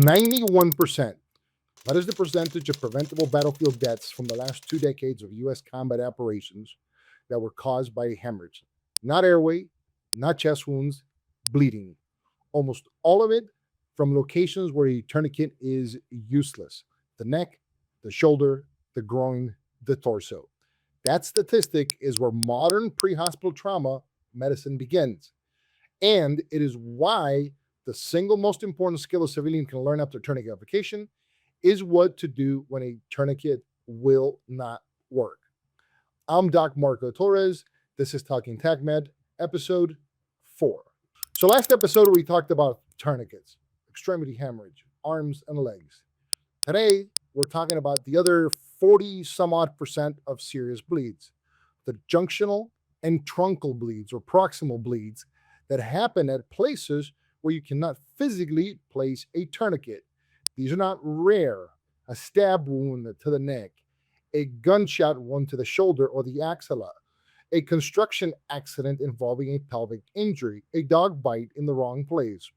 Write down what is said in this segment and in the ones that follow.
91%. That is the percentage of preventable battlefield deaths from the last 2 decades of U.S. combat operations that were caused by hemorrhage. Not airway, not chest wounds, bleeding. Almost all of it from locations where a tourniquet is useless. The neck, the shoulder, the groin, the torso. That statistic is where modern pre-hospital trauma medicine begins. And it is why the single most important skill a civilian can learn after tourniquet application is what to do when a tourniquet will not work. I'm Doc Marco Torres. This is Talking TACMED, episode 4. So last episode we talked about tourniquets, extremity hemorrhage, arms and legs. Today we're talking about the other 40 some odd percent of serious bleeds, the junctional and truncal bleeds or proximal bleeds that happen at places where you cannot physically place a tourniquet. These are not rare. A stab wound to the neck, a gunshot wound to the shoulder or the axilla, a construction accident involving a pelvic injury, a dog bite in the wrong place.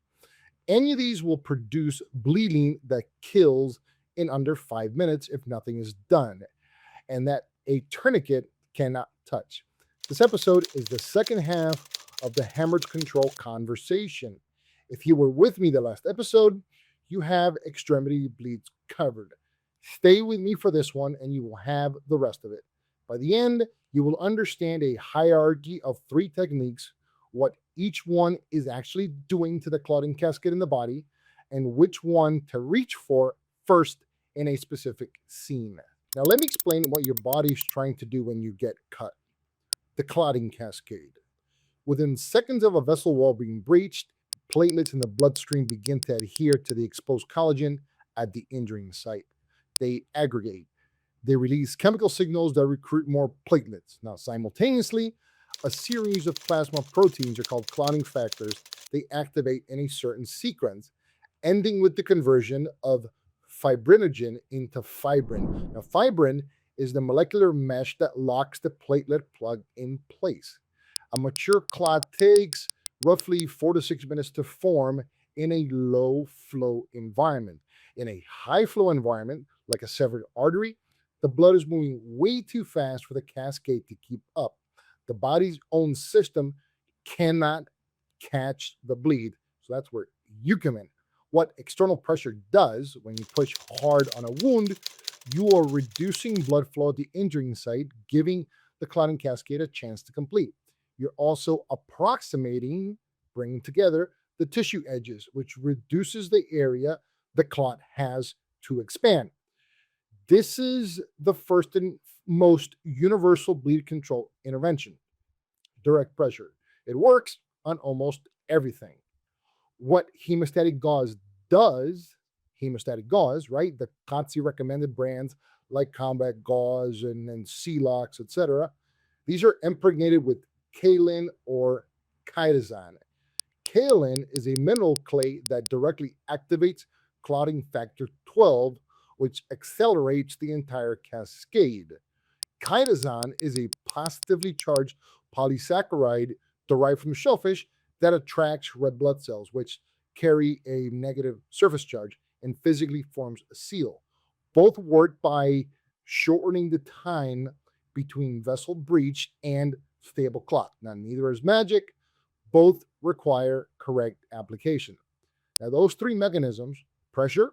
Any of these will produce bleeding that kills in under 5 minutes if nothing is done, and that a tourniquet cannot touch. This episode is the second half of the hemorrhage control conversation. If you were with me the last episode, you have extremity bleeds covered. Stay with me for this one and you will have the rest of it. By the end, you will understand a hierarchy of 3 techniques, what each one is actually doing to the clotting cascade in the body, and which one to reach for first in a specific scene. Now, let me explain what your body is trying to do when you get cut. The clotting cascade. Within seconds of a vessel wall being breached, platelets in the bloodstream begin to adhere to the exposed collagen at the injuring site. They aggregate. They release chemical signals that recruit more platelets. Now, simultaneously, a series of plasma proteins are called clotting factors. They activate in a certain sequence, ending with the conversion of fibrinogen into fibrin. Now, fibrin is the molecular mesh that locks the platelet plug in place. A mature clot takes roughly 4 to 6 minutes to form in a low flow environment. In a high flow environment, like a severed artery, the blood is moving way too fast for the cascade to keep up. The body's own system cannot catch the bleed. So that's where you come in. What external pressure does when you push hard on a wound, you are reducing blood flow at the injuring site, giving the clotting cascade a chance to complete. You're also approximating, bringing together the tissue edges, which reduces the area the clot has to expand. This is the first and most universal bleed control intervention, direct pressure. It works on almost everything. What hemostatic gauze does, right? The COTC recommended brands like Combat Gauze and Celox, etc. These are impregnated with kaolin or chitosan. Kaolin is a mineral clay that directly activates clotting factor 12, which accelerates the entire cascade. Chitosan is a positively charged polysaccharide derived from shellfish that attracts red blood cells, which carry a negative surface charge and physically forms a seal. Both work by shortening the time between vessel breach and stable clot. Now, neither is magic. Both require correct application. Now, those 3 mechanisms, pressure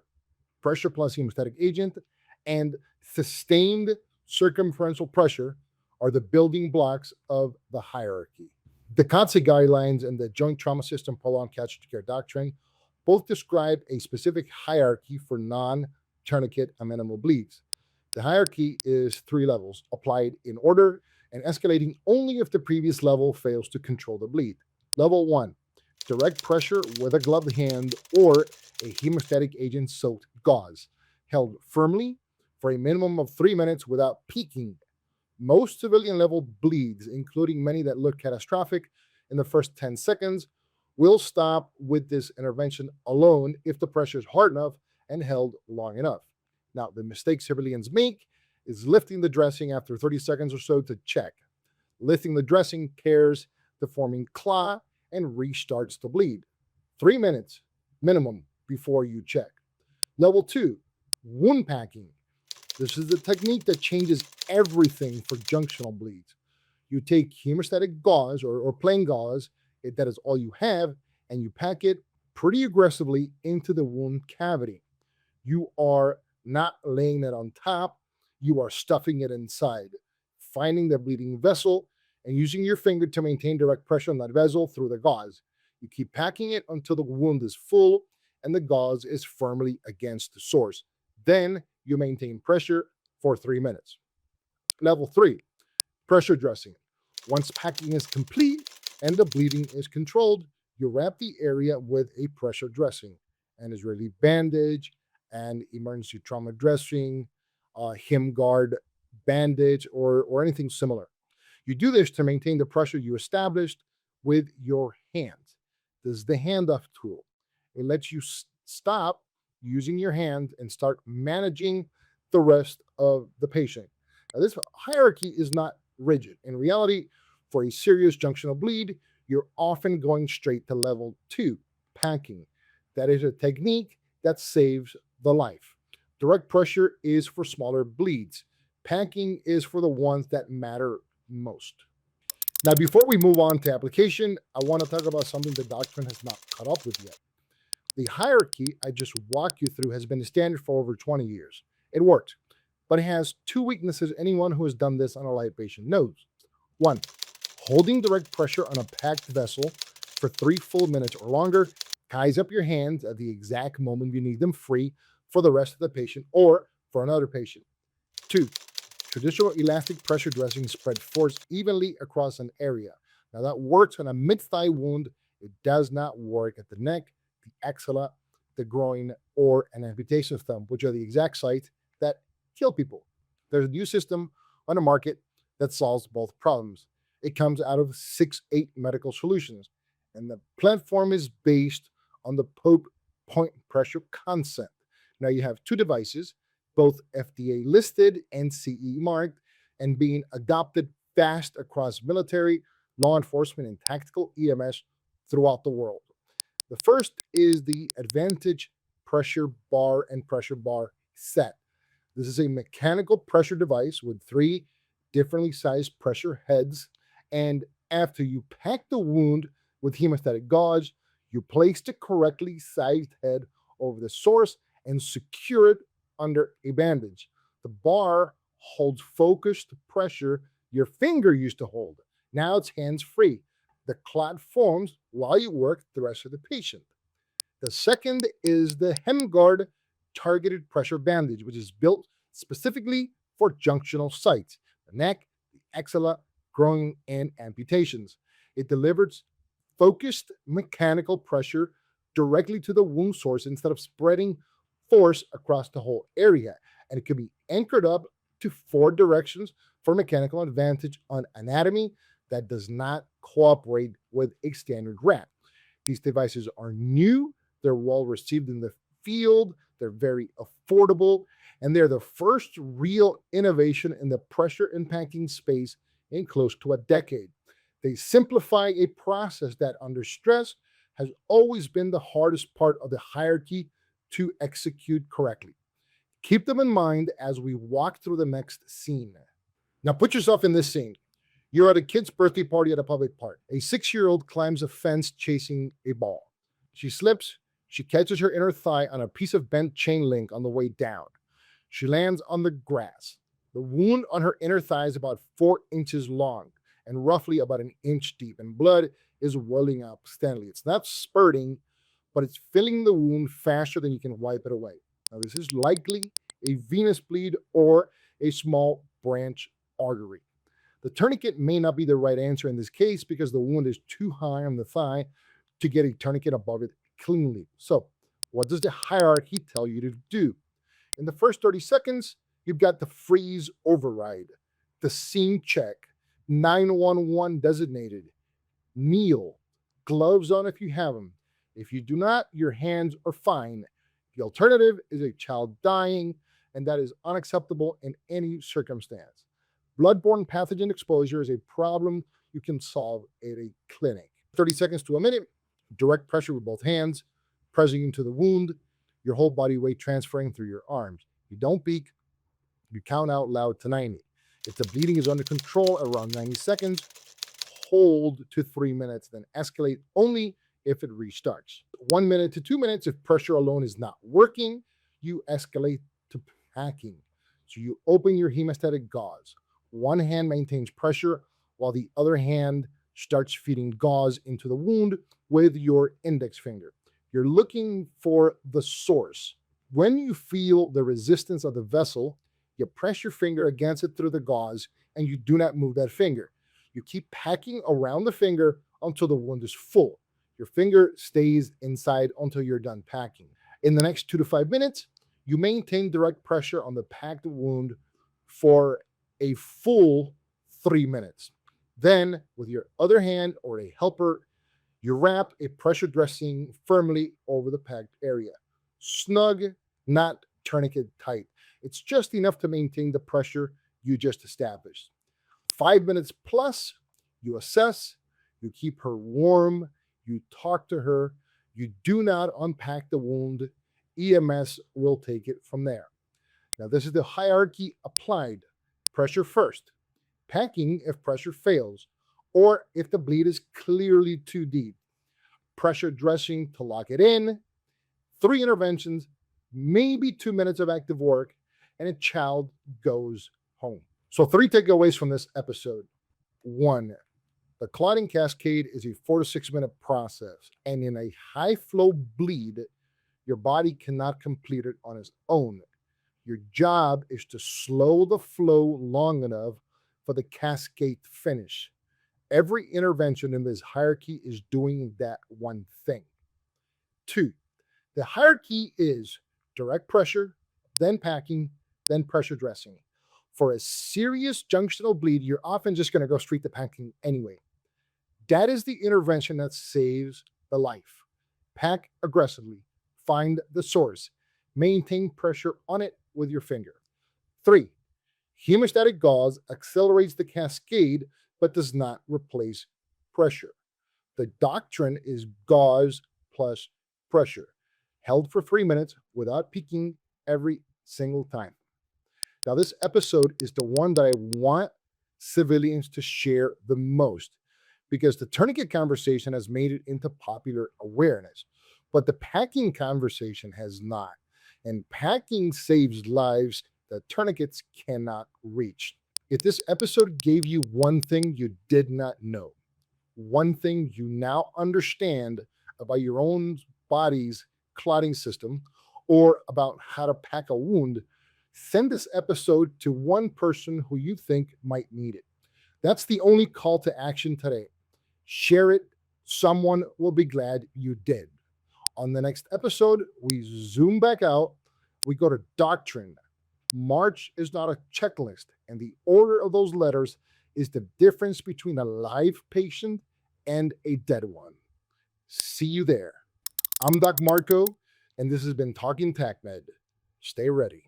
plus hemostatic agent, and sustained circumferential pressure are the building blocks of the hierarchy. The COTC guidelines and the Joint Trauma System Prolonged Casualty Care Doctrine both describe a specific hierarchy for non-tourniquet amenable bleeds. The hierarchy is 3 levels, applied in order and escalating only if the previous level fails to control the bleed. Level 1, direct pressure with a gloved hand or a hemostatic agent-soaked gauze, held firmly for a minimum of 3 minutes without peaking. Most civilian-level bleeds, including many that look catastrophic in the first 10 seconds, will stop with this intervention alone if the pressure is hard enough and held long enough. Now, the mistake civilians make is lifting the dressing after 30 seconds or so to check. Lifting the dressing tears the forming clot and restarts the bleed. 3 minutes minimum before you check. Level 2, wound packing. This is the technique that changes everything for junctional bleeds. You take hemostatic gauze or plain gauze, that is all you have, and you pack it pretty aggressively into the wound cavity. You are not laying it on top, you are stuffing it inside, finding the bleeding vessel and using your finger to maintain direct pressure on that vessel through the gauze. You keep packing it until the wound is full and the gauze is firmly against the source. Then you maintain pressure for 3 minutes. Level 3, pressure dressing. Once packing is complete and the bleeding is controlled, you wrap the area with a pressure dressing, an Israeli bandage, and emergency trauma dressing, hem guard bandage, or anything similar. You do this to maintain the pressure you established with your hands. This is the handoff tool. It lets you stop using your hand and start managing the rest of the patient. Now, this hierarchy is not rigid. In reality, for a serious junctional bleed, you're often going straight to level 2, packing. That is a technique that saves the life. Direct pressure is for smaller bleeds. Packing is for the ones that matter most. Now, before we move on to application, I want to talk about something the doctrine has not caught up with yet. The hierarchy I just walked you through has been the standard for over 20 years. It worked, but it has 2 weaknesses anyone who has done this on a light patient knows. 1, holding direct pressure on a packed vessel for 3 full minutes or longer ties up your hands at the exact moment you need them free for the rest of the patient or for another patient. 2, traditional elastic pressure dressing spread force evenly across an area. Now that works on a mid-thigh wound. It does not work at the neck, the axilla, the groin, or an amputation thumb, which are the exact sites that kill people. There's a new system on the market that solves both problems. It comes out of 6-8 Medical Solutions, and the platform is based on the Pope point pressure concept. Now you have 2 devices, both FDA listed and CE marked, and being adopted fast across military, law enforcement, and tactical EMS throughout the world. The first is the Advantage Pressure Bar and Pressure Bar Set. This is a mechanical pressure device with 3 differently sized pressure heads, and after you pack the wound with hemostatic gauze, you place the correctly sized head over the source and secure it under a bandage. The bar holds focused pressure your finger used to hold. Now it's hands-free. The clot forms while you work the rest of the patient. The second is the HemGuard targeted pressure bandage, which is built specifically for junctional sites, the neck, the axilla, groin, and amputations. It delivers focused mechanical pressure directly to the wound source instead of spreading force across the whole area. And it can be anchored up to 4 directions for mechanical advantage on anatomy that does not cooperate with a standard wrap. These devices are new, they're well received in the field, they're very affordable, and they're the first real innovation in the pressure impacting space in close to a decade. They simplify a process that, under stress, has always been the hardest part of the hierarchy to execute correctly. Keep them in mind as we walk through the next scene. Now put yourself in this scene. You're at a kid's birthday party at a public park. A 6-year-old climbs a fence chasing a ball. She slips. She catches her inner thigh on a piece of bent chain link on the way down. She lands on the grass. The wound on her inner thigh is about 4 inches long and roughly about 1 inch deep, and blood is welling up steadily. It's not spurting, but it's filling the wound faster than you can wipe it away. Now, this is likely a venous bleed or a small branch artery. The tourniquet may not be the right answer in this case because the wound is too high on the thigh to get a tourniquet above it cleanly. So, what does the hierarchy tell you to do? In the first 30 seconds, you've got the freeze override, the scene check, 911 designated, kneel, gloves on if you have them. If you do not, your hands are fine. The alternative is a child dying, and that is unacceptable in any circumstance. Bloodborne pathogen exposure is a problem you can solve at a clinic. 30 seconds to a minute, direct pressure with both hands, pressing into the wound. your whole body weight transferring through your arms. You don't peek, you count out loud to 90. If the bleeding is under control around 90 seconds, hold to 3 minutes, then escalate only if it restarts. 1 minute to 2 minutes, if pressure alone is not working, you escalate to packing. So you open your hemostatic gauze. One hand maintains pressure while the other hand starts feeding gauze into the wound with your index finger. You're looking for the source. When you feel the resistance of the vessel, you press your finger against it through the gauze and you do not move that finger. You keep packing around the finger until the wound is full. Your finger stays inside until you're done packing. In the next 2 to 5 minutes, you maintain direct pressure on the packed wound for a full 3 minutes. Then, with your other hand or a helper, you wrap a pressure dressing firmly over the packed area. Snug, not tourniquet tight. It's just enough to maintain the pressure you just established. 5 minutes plus, you assess, you keep her warm, you talk to her, you do not unpack the wound. EMS will take it from there. Now, this is the hierarchy applied. Pressure first, packing if pressure fails, or if the bleed is clearly too deep. Pressure dressing to lock it in, 3 interventions, maybe 2 minutes of active work, and a child goes home. So 3 takeaways from this episode. 1, the clotting cascade is a 4 to 6 minute process, and in a high flow bleed, your body cannot complete it on its own. Your job is to slow the flow long enough for the cascade to finish. Every intervention in this hierarchy is doing that one thing. 2, the hierarchy is direct pressure, then packing, then pressure dressing. For a serious junctional bleed, you're often just going to go straight to packing anyway. That is the intervention that saves the life. Pack aggressively, find the source, maintain pressure on it with your finger. 3, hemostatic gauze accelerates the cascade but does not replace pressure. The doctrine is gauze plus pressure, held for 3 minutes without peaking every single time. Now, this episode is the one that I want civilians to share the most because the tourniquet conversation has made it into popular awareness, but the packing conversation has not. And packing saves lives that tourniquets cannot reach. If this episode gave you one thing you did not know, one thing you now understand about your own body's clotting system, or about how to pack a wound, send this episode to one person who you think might need it. That's the only call to action today. Share it. Someone will be glad you did. On the next episode, we zoom back out. We go to doctrine. March is not a checklist, and the order of those letters is the difference between a live patient and a dead one. See you there. I'm Doc Marco, and this has been Talking TACMED. Stay ready.